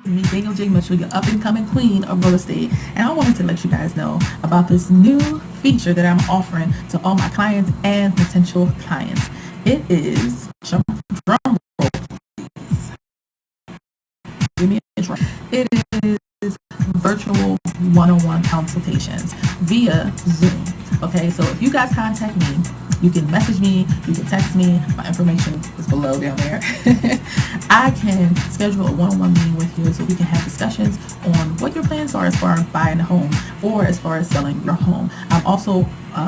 me, Danielle J. Mitchell, your up and coming queen of real estate. And I wanted to let you guys know about this new feature that I'm offering to all my clients and potential clients. It is, drum roll, give me a drum. It is virtual one-on-one consultations via Zoom. Okay, so if you guys contact me, you can message me, you can text me. My information is below down there. I can schedule a one-on-one meeting with you so we can have discussions on what your plans are as far as buying a home or as far as selling your home. I'm also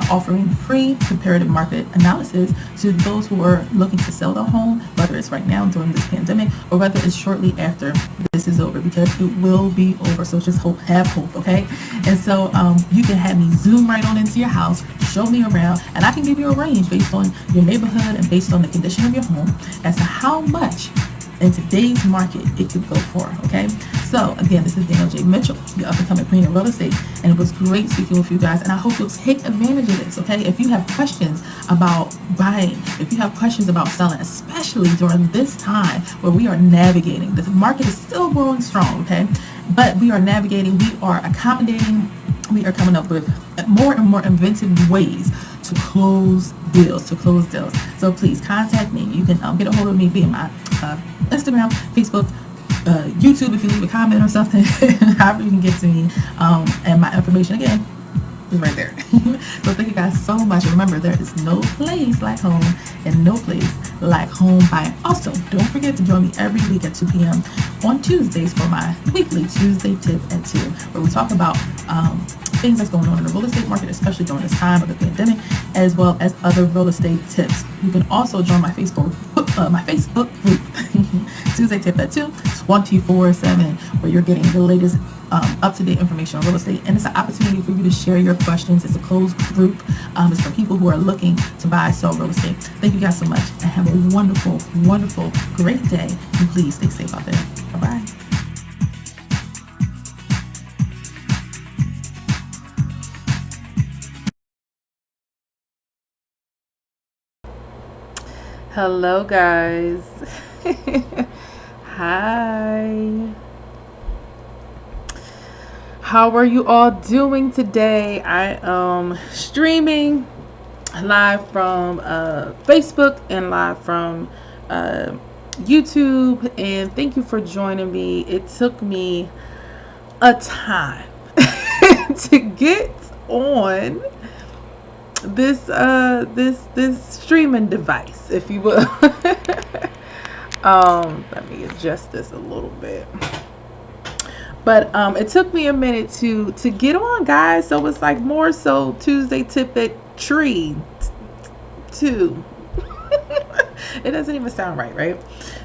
offering free comparative market analysis to those who are looking to sell their home, whether it's right now during this pandemic or whether it's shortly after this is over, because it will be over. So just have hope, okay? And so you can have me zoom right on into your house, show me around, and I can give you a range based on your neighborhood and based on the condition of your home as to how much in today's market it could go for, okay? So again, this is Danielle J. Mitchell, your up and coming queen of real estate, and it was great speaking with you guys, and I hope you'll take advantage of this, okay? If you have questions about buying, if you have questions about selling, especially during this time where we are navigating, the market is still growing strong, okay? But we are navigating, we are accommodating, we are coming up with more and more inventive ways to close deals, So please contact me. You can get a hold of me via my Instagram, Facebook, YouTube if you leave a comment or something. However you can get to me. And my information again is right there. So thank you guys so much. Remember, there is no place like home and no place like home buying. Also, don't forget to join me every week at 2 p.m. on Tuesdays for my weekly Tuesday tip at 2, where we talk about things that's going on in the real estate market, especially during this time of the pandemic, as well as other real estate tips. You can also join my Facebook group, Tuesday Tip at 2, 24/7, where you're getting the latest up-to-date information on real estate. And it's an opportunity for you to share your questions. It's a closed group. It's for people who are looking to buy, sell real estate. Thank you guys so much, and have a wonderful, wonderful, great day. And please stay safe out there. Bye-bye. Hello guys. Hi. How are you all doing today? I am streaming live from Facebook and live from YouTube, and thank you for joining me. It took me a time to get on this streaming device, if you will. Let me adjust this a little bit. But it took me a minute to get on, guys. So it's like more so Tuesday tip at tree 2. It doesn't even sound right?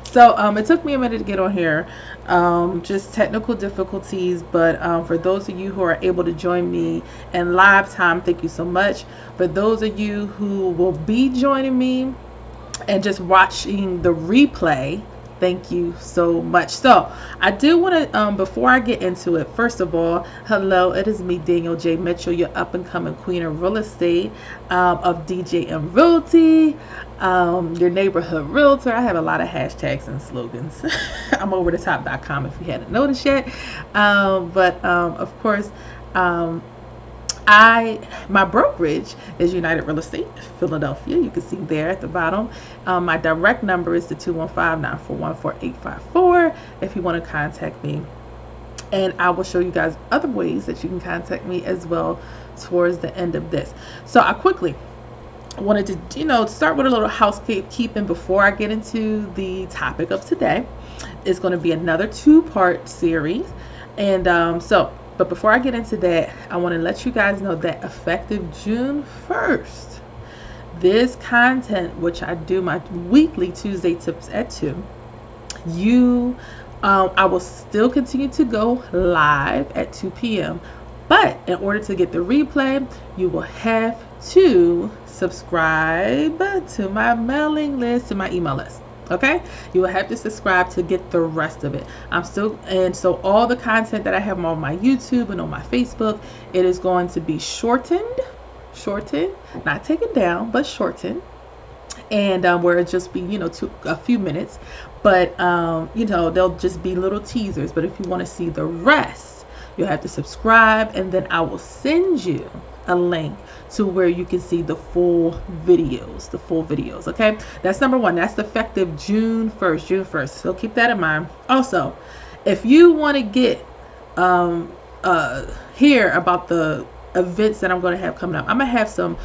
So it took me a minute to get on here. Just technical difficulties, but for those of you who are able to join me in live time, thank you so much. For those of you who will be joining me and just watching the replay, thank you so much. So I do want to, before I get into it, first of all, hello, it is me, Danielle J. Mitchell, your up and coming queen of real estate, of djmrealty, your neighborhood realtor. I have a lot of hashtags and slogans. I'm overthetop.com if you hadn't noticed yet. But of course, my brokerage is United Real Estate Philadelphia. You can see there at the bottom. My direct number is the 215-941-4854 if you want to contact me. And I will show you guys other ways that you can contact me as well towards the end of this. So I quickly wanted to, start with a little housekeeping before I get into the topic of today. It's going to be another 2-part series. And but before I get into that, I want to let you guys know that effective June 1st, this content, which I do my weekly Tuesday tips at 2, I will still continue to go live at 2 p.m. But in order to get the replay, you will have to subscribe to my mailing list, to my email list. Okay, you will have to subscribe to get the rest of it. And so all the content that I have on my YouTube and on my Facebook, it is going to be shortened, not taken down, but shortened. and where it just be, a few minutes, but they'll just be little teasers. But if you want to see the rest, you'll have to subscribe, and then I will send you a link to where you can see the full videos. Okay, that's number one. That's effective June 1st. So keep that in mind. Also, if you want to get hear about the events that I'm going to have coming up, I'm gonna have some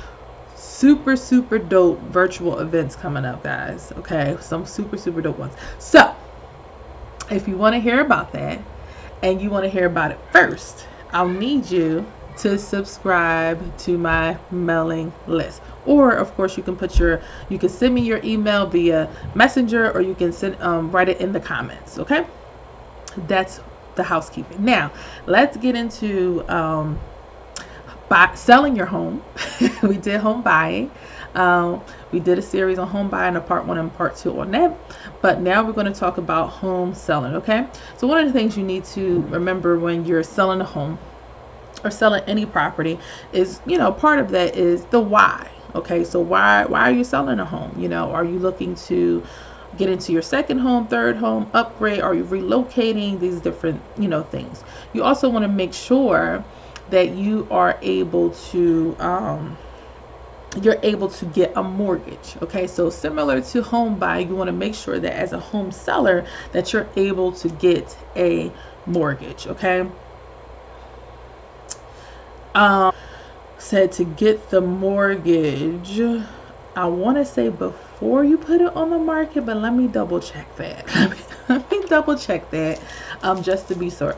super dope virtual events coming up, guys. Okay, some super dope ones. So if you want to hear about that and you want to hear about it first, I'll need you to subscribe to my mailing list. Or of course you can send me your email via messenger, or you can write it in the comments. Okay, that's the housekeeping. Now let's get into selling your home. We did home buying. We did a series on home buying, a part 1 and part 2 on that. But now we're going to talk about home selling. Okay, so one of the things you need to remember when you're selling a home or selling any property is, part of that is the why. Okay, so why are you selling a home? Are you looking to get into your second home, third home, upgrade? Are you relocating? These different, things. You also want to make sure that you are able to get a mortgage. Okay, so similar to home buying, you want to make sure that as a home seller that you're able to get a mortgage. Okay, said to get the mortgage, I want to say before you put it on the market, but let me double check that. Just to be sure.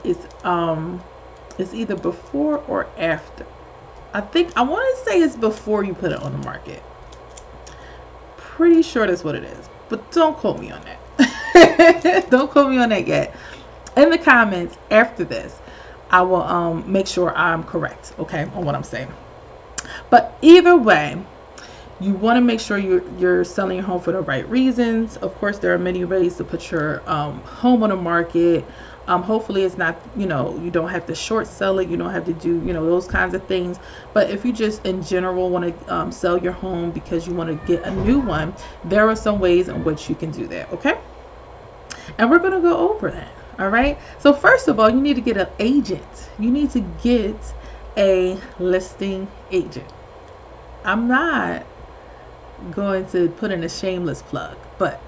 It's either before or after. I want to say it's before you put it on the market. Pretty sure that's what it is, but don't quote me on that. Don't quote me on that yet. In the comments after this, I will make sure I'm correct, okay, on what I'm saying. But either way, you want to make sure you're selling your home for the right reasons. Of course, there are many ways to put your home on the market. Hopefully it's not, you don't have to short sell it. You don't have to do, those kinds of things. But if you just in general want to sell your home because you want to get a new one, there are some ways in which you can do that. Okay. And we're going to go over that. All right. So first of all, you need to get an agent. You need to get a listing agent. I'm not going to put in a shameless plug, but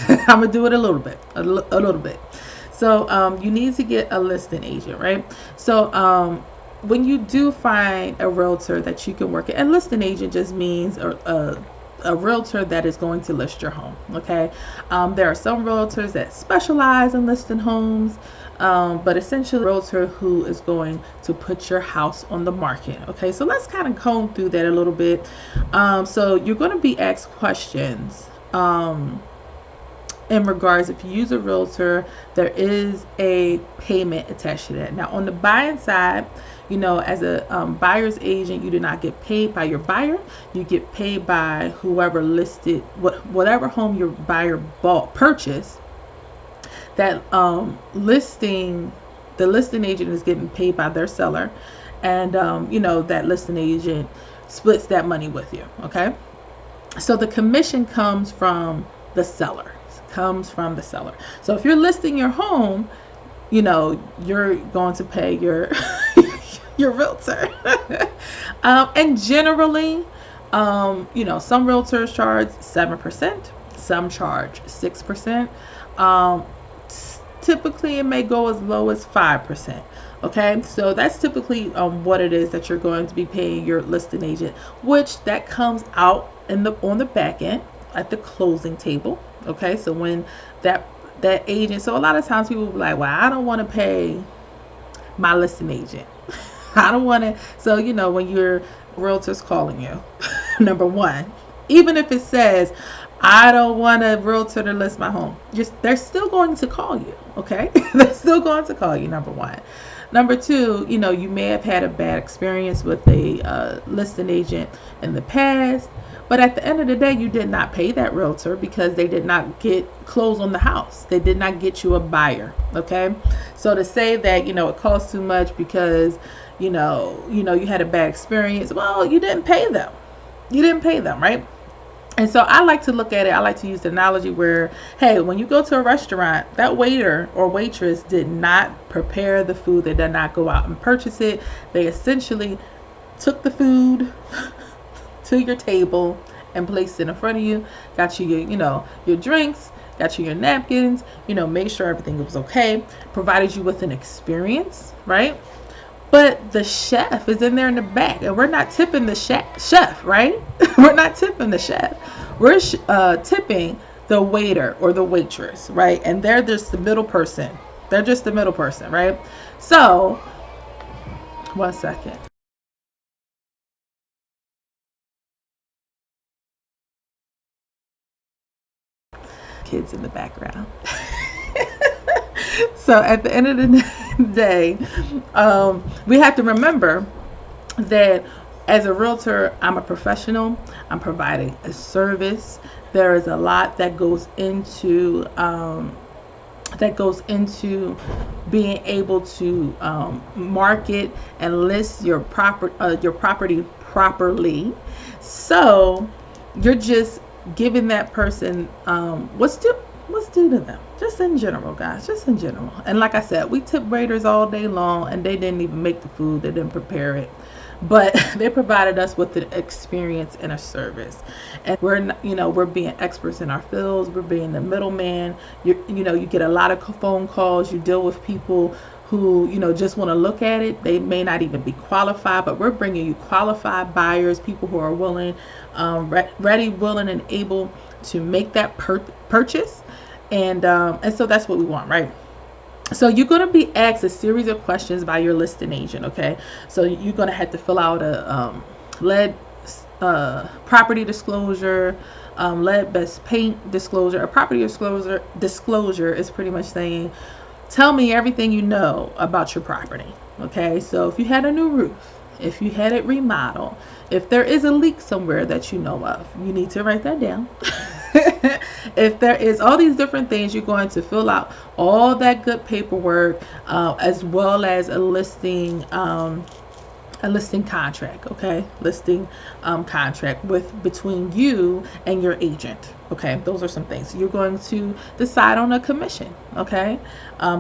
I'm going to do it a little bit. So you need to get a listing agent, right? So when you do find a realtor that you can work at, a listing agent just means a realtor that is going to list your home. Okay, there are some realtors that specialize in listing homes, but essentially a realtor who is going to put your house on the market. Okay, so let's kind of comb through that a little bit. So you're going to be asked questions in regards, if you use a realtor, there is a payment attached to that. Now on the buying side, as a buyer's agent, you do not get paid by your buyer. You get paid by whoever listed whatever home your buyer purchased. That the listing agent is getting paid by their seller, and that listing agent splits that money with you. Okay, so the commission comes from the seller. So if you're listing your home, you're going to pay your your realtor. And generally, some realtors charge 7%, some charge 6%. Typically it may go as low as 5%. Okay, so that's typically what it is that you're going to be paying your listing agent, which that comes out on the back end at the closing table. Okay, so when that agent, so a lot of times people will be like, well, I don't want to pay my listing agent. I don't want to. So when your realtor's calling you, number one, even if it says I don't want a realtor to list my home, they're still going to call you. Okay, they're still going to call you. Number one. Number two, you may have had a bad experience with a listing agent in the past, but at the end of the day, you did not pay that realtor because they did not close on the house. They did not get you a buyer. Okay, so to say that it costs too much because you had a bad experience, well, you didn't pay them. Right? And so I like to look at it, I like to use the analogy where, hey, when you go to a restaurant, that waiter or waitress did not prepare the food. They did not go out and purchase it. They essentially took the food to your table and placed it in front of you, got you your, your drinks, got you your napkins, made sure everything was okay, provided you with an experience, right? But the chef is in there in the back, and we're not tipping the chef, right? We're not tipping the chef. We're tipping the waiter or the waitress, right? And they're just the middle person. They're just the middle person, right? So, 1 second. Kids in the background. So at the end of the day, we have to remember that as a realtor, I'm a professional. I'm providing a service. There is a lot that goes into being able to market and list your property properly. So you're just giving that person what's due to them, just in general, guys, just in general. And like I said, we tip waiters all day long, and they didn't even make the food, they didn't prepare it, but they provided us with an experience and a service. And we're being experts in our fields. We're being the middleman. You get a lot of phone calls. You deal with people who just want to look at it. They may not even be qualified, but we're bringing you qualified buyers, people who are willing, ready, willing, and able to make that purchase. And so that's what we want, right? So you're going to be asked a series of questions by your listing agent, okay? So you're going to have to fill out a lead property disclosure, lead best paint disclosure. A property disclosure is pretty much saying, tell me everything you know about your property, okay? So if you had a new roof, if you had it remodeled, if there is a leak somewhere that you know of, you need to write that down. If there is all these different things, you're going to fill out all that good paperwork, as well as a listing contract, okay? Listing contract between you and your agent, okay? Those are some things. You're going to decide on a commission, okay?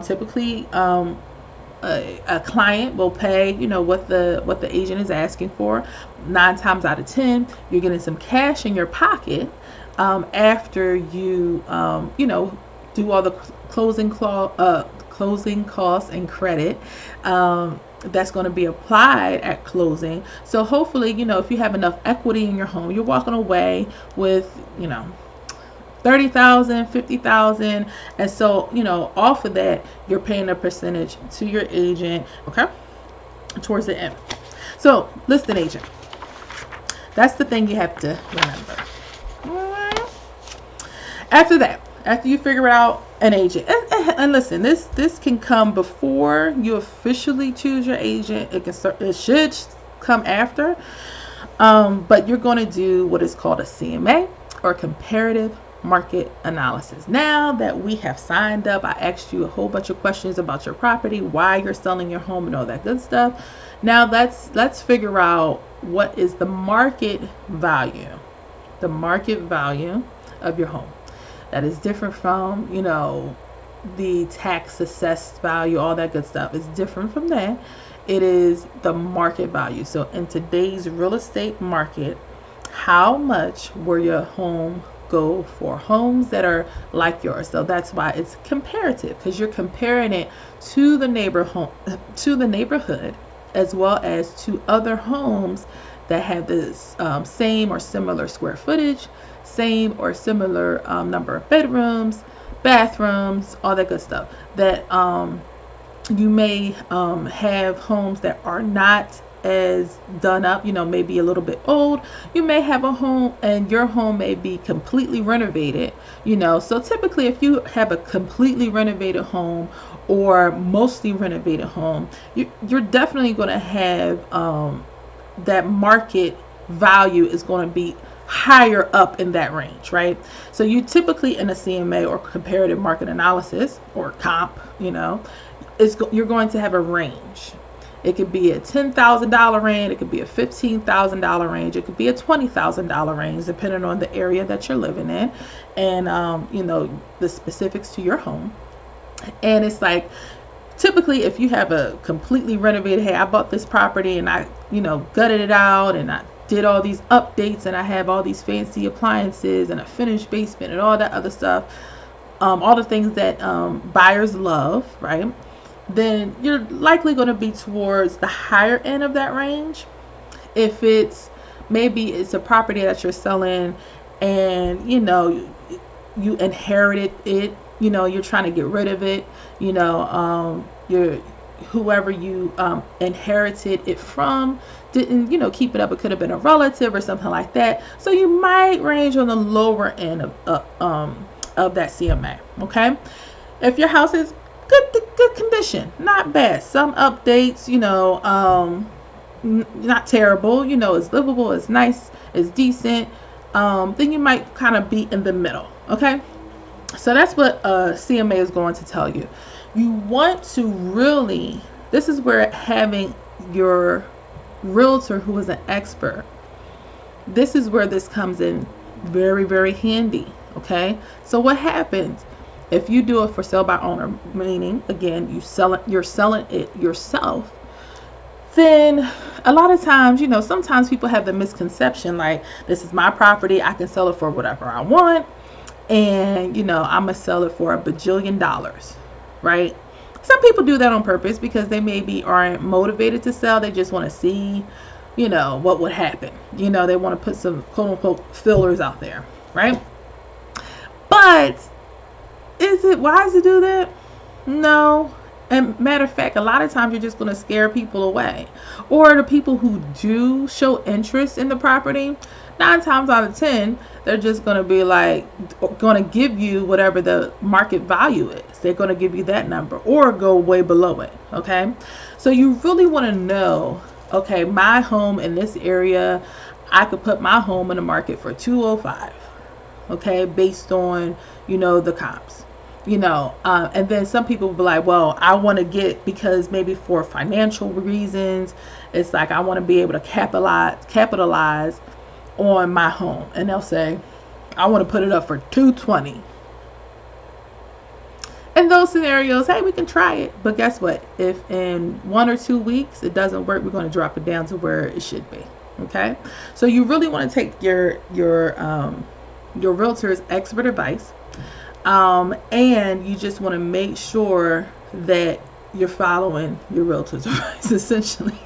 Typically, a client will pay, what the agent is asking for. 9 times out of 10, you're getting some cash in your pocket after you do all the closing costs and credit that's going to be applied at closing. So hopefully, if you have enough equity in your home, you're walking away with $30,000, $50,000, and so off of that, you're paying a percentage to your agent, okay, towards the end. So listing agent, that's the thing you have to remember. After that, after you figure out an agent, and listen, this can come before you officially choose your agent. It should come after, but you're going to do what is called a CMA, or comparative market analysis. Now that we have signed up, I asked you a whole bunch of questions about your property, why you're selling your home, and all that good stuff. Now let's figure out what is the market value of your home. That is different from the tax assessed value, all that good stuff. It's different from that. It is the market value. So in today's real estate market, how much will your home go for? Homes that are like yours. So that's why it's comparative, because you're comparing it to the neighborhood, as well as to other homes that have this same or similar square footage, same or similar number of bedrooms, bathrooms, all that good stuff. That you may have homes that are not as done up, maybe a little bit old. You may have a home, and your home may be completely renovated, so typically if you have a completely renovated home or mostly renovated home, you're definitely going to have that market value is going to be higher up in that range, right? So you typically, in a CMA or comparative market analysis or comp, you're going to have a range. It could be a $10,000 range. It could be a $15,000 range. It could be a $20,000 range, depending on the area that you're living in, and the specifics to your home. And it's like, typically, if you have a completely renovated, hey, I bought this property and I, gutted it out and I did all these updates and I have all these fancy appliances and a finished basement and all that other stuff, all the things that buyers love, right? Then you're likely going to be towards the higher end of that range. If maybe it's a property that you're selling and you inherited it, you're trying to get rid of it, whoever you inherited it from didn't keep it up. It could have been a relative or something like that, so you might range on the lower end of that CMA. Okay, if your house is good condition, not bad, some updates, not terrible, it's livable, it's nice, it's decent, then you might kind of be in the middle. Okay, so that's what CMA is going to tell you. You want to really, this is where having your realtor who is an expert, this is where this comes in very, very handy. Okay, so what happens if you do a for sale by owner, meaning again you're selling it yourself? Then a lot of times, sometimes people have the misconception like, this is my property, I can sell it for whatever I want, and I'm gonna sell it for $1 bajillion, right? Some people do that on purpose because they maybe aren't motivated to sell. They just want to see, what would happen. They want to put some quote unquote fillers out there, right? But is it wise to do that? No. And matter of fact, a lot of times you're just going to scare people away. Or the people who do show interest in the property, 9 times out of 10, they're just going to be like, going to give you whatever the market value is. They're going to give you that number or go way below it. Okay, so you really want to know, okay, my home in this area, I could put my home in the market for $205. Okay, based on the comps. And then some people will be like, well, I want to get, because maybe for financial reasons, it's like I want to be able to capitalize on my home, and they'll say, I want to put it up for $220. In those scenarios, hey, we can try it, but guess what? If in 1 or 2 weeks it doesn't work, we're going to drop it down to where it should be. Okay, so you really want to take your realtor's expert advice, and you just want to make sure that you're following your realtor's advice, essentially.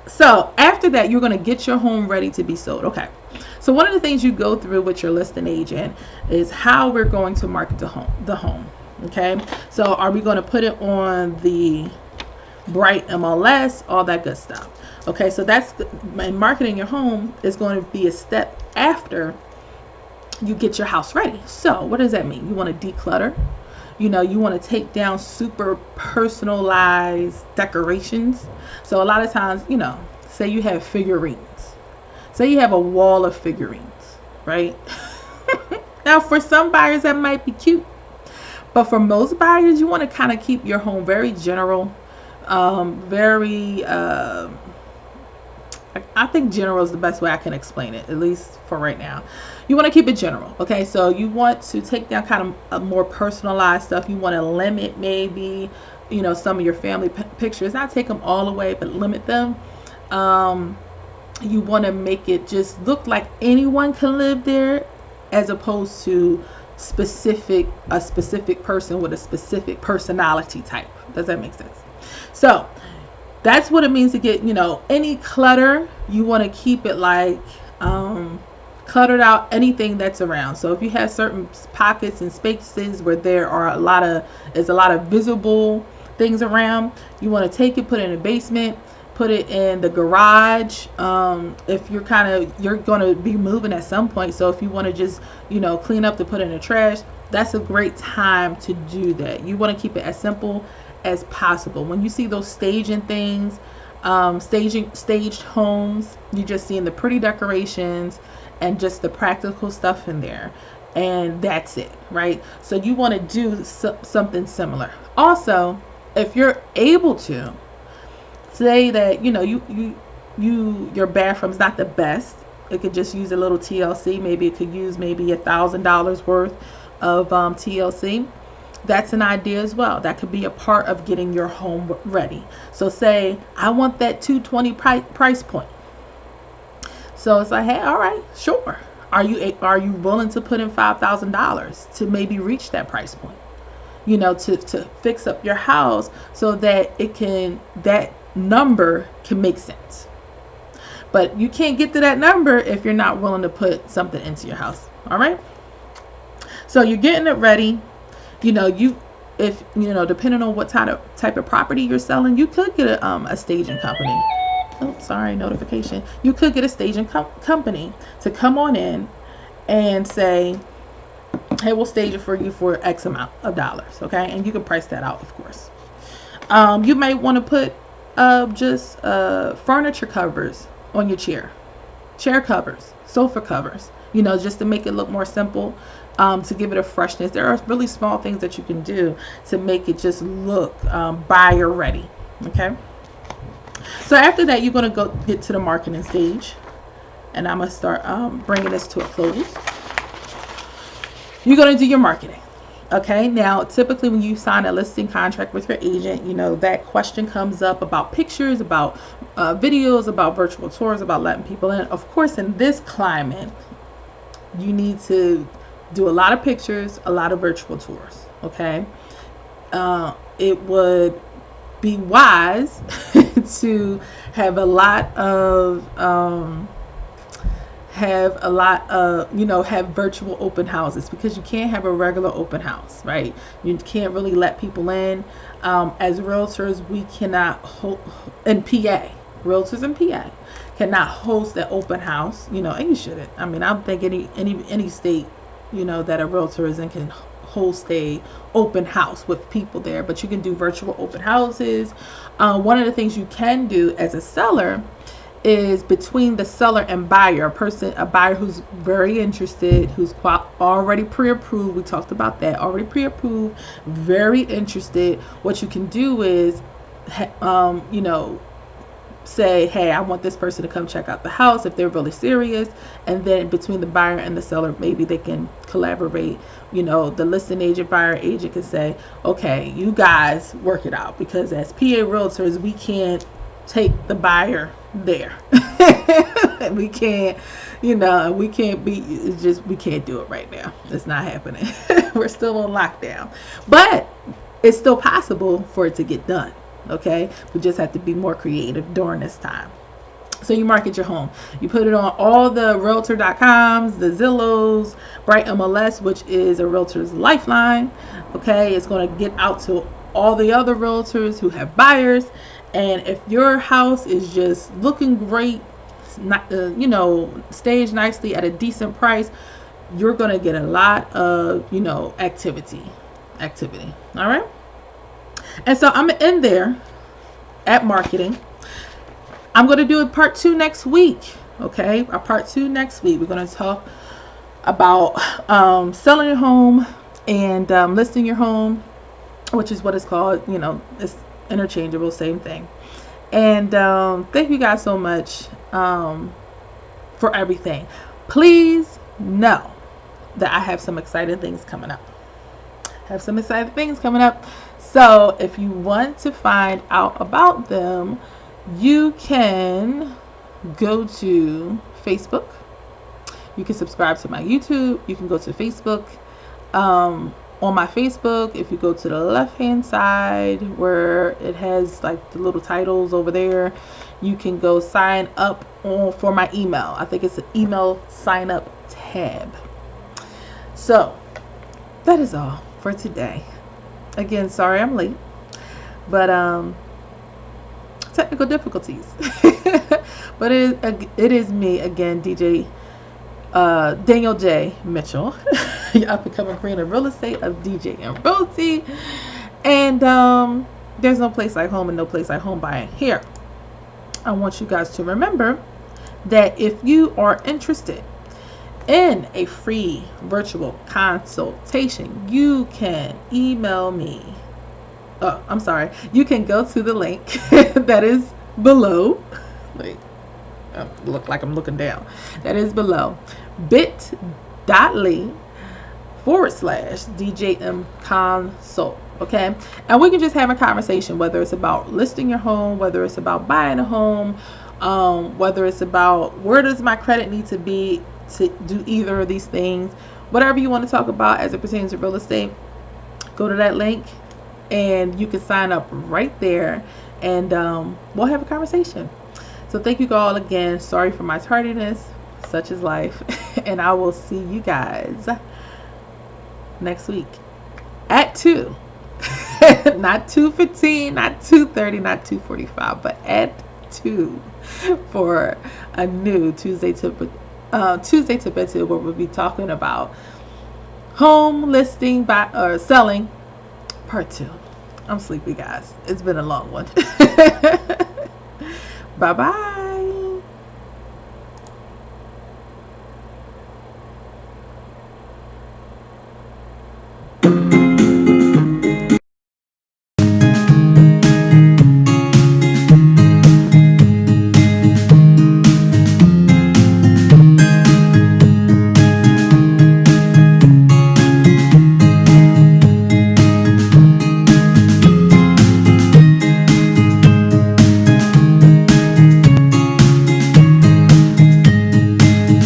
So after that, you're going to get your home ready to be sold. Okay, so one of the things you go through with your listing agent is how we're going to market the home. Okay, so are we going to put it on the Bright MLS, all that good stuff? Okay, so that's, and marketing your home is going to be a step after you get your house ready. So what does that mean? You want to declutter. You want to take down super personalized decorations. So a lot of times, say you have figurines. Say you have a wall of figurines, right? Now, for some buyers, that might be cute. But for most buyers, you want to kind of keep your home very general. I think general is the best way I can explain it, at least for right now. You want to keep it general. Okay, so you want to take down kind of more personalized stuff. You want to limit maybe, some of your family pictures. Not take them all away, but limit them. You want to make it just look like anyone can live there, as opposed to a specific person with a specific personality type. Does that make sense? So that's what it means to get, any clutter. You want to keep it like cluttered out anything that's around. So if you have certain pockets and spaces where there's a lot of visible things around, you want to take it, put it in the basement, put it in the garage. If you're going to be moving at some point, so if you want to just clean up to put in the trash, that's a great time to do that. You want to keep it as simple as possible. When you see those staging things, staged homes, you're just seeing the pretty decorations and just the practical stuff in there, and that's it, right? So you want to do something similar. Also, if you're able to, say that your bathroom's not the best. It could just use a little TLC. Maybe it could use maybe $1,000 worth of TLC. That's an idea as well. That could be a part of getting your home ready. So say I want that $220 price point. So it's like, hey, all right, sure. Are you willing to put in $5,000 to maybe reach that price point? To fix up your house so that that number can make sense. But you can't get to that number if you're not willing to put something into your house. All right. So you're getting it ready. If depending on what type of property you're selling, you could get a staging company. Oh, sorry, notification. You could get a staging company to come on in and say, hey, we'll stage it for you for X amount of dollars. Okay. And you can price that out, of course. You may want to put just furniture covers on your chair covers, sofa covers, just to make it look more simple, to give it a freshness. There are really small things that you can do to make it just look buyer ready. Okay. So after that, you're going to go get to the marketing stage, and I'm going to start bringing this to a close. You're going to do your marketing. Okay. Now, typically when you sign a listing contract with your agent, that question comes up about pictures, about videos, about virtual tours, about letting people in. Of course, in this climate, you need to do a lot of pictures, a lot of virtual tours. Okay. It would be wise to have a lot of have virtual open houses, because you can't have a regular open house, right? You can't really let people in. As realtors, we cannot realtors in PA cannot host an open house, and you shouldn't. I mean, I don't think any state, that a realtor is in can host a open house with people there, but you can do virtual open houses. One of the things you can do as a seller is, between the seller and buyer, a buyer who's very interested, who's already pre-approved. We talked about that, already pre-approved, very interested. What you can do is, say, hey, I want this person to come check out the house, if they're really serious. And then between the buyer and the seller, maybe they can collaborate. The listing agent, buyer agent can say, okay, you guys work it out, because as PA realtors, we can't take the buyer there. We can't, we can't we can't do it right now. It's not happening. We're still on lockdown, but it's still possible for it to get done. Okay. We just have to be more creative during this time. So you market your home. You put it on all the realtor.coms, the Zillows, Bright MLS, which is a realtor's lifeline. Okay. It's going to get out to all the other realtors who have buyers. And if your house is just looking great, staged nicely at a decent price, you're going to get a lot of, activity. All right. And so I'm in there at marketing. I'm going to do a part 2 next week. Okay. A part 2 next week. We're going to talk about selling your home and listing your home, which is what it's called. It's interchangeable, same thing. And thank you guys so much for everything. Please know that I have some exciting things coming up. So if you want to find out about them, you can go to Facebook. You can subscribe to my YouTube. You can go to Facebook. On my Facebook, if you go to the left hand side where it has like the little titles over there, you can go sign up for my email. I think it's an email sign up tab. So that is all for today. Again, sorry I'm late, but technical difficulties. But it is me again, DJ Danielle J. Mitchell, up and coming queen of real estate of djmrealty. And there's no place like home and no place like home buying here. I want you guys to remember that if you are interested in a free virtual consultation, you can email me. You can go to the link that is below. Like, look like I'm looking down. That is below. bit.ly/DJM consult. Okay, and we can just have a conversation, whether it's about listing your home, whether it's about buying a home, whether it's about where does my credit need to be to do either of these things. Whatever you want to talk about as it pertains to real estate, go to that link and you can sign up right there, and we'll have a conversation. So thank you all again. Sorry for my tardiness. Such is life. And I will see you guys next week at 2. Not 2:15, not 2:30, not 2:45, but at 2 for a new Tuesday tip where we'll be talking about home listing or selling part 2. I'm sleepy, guys. It's been a long one. Bye bye.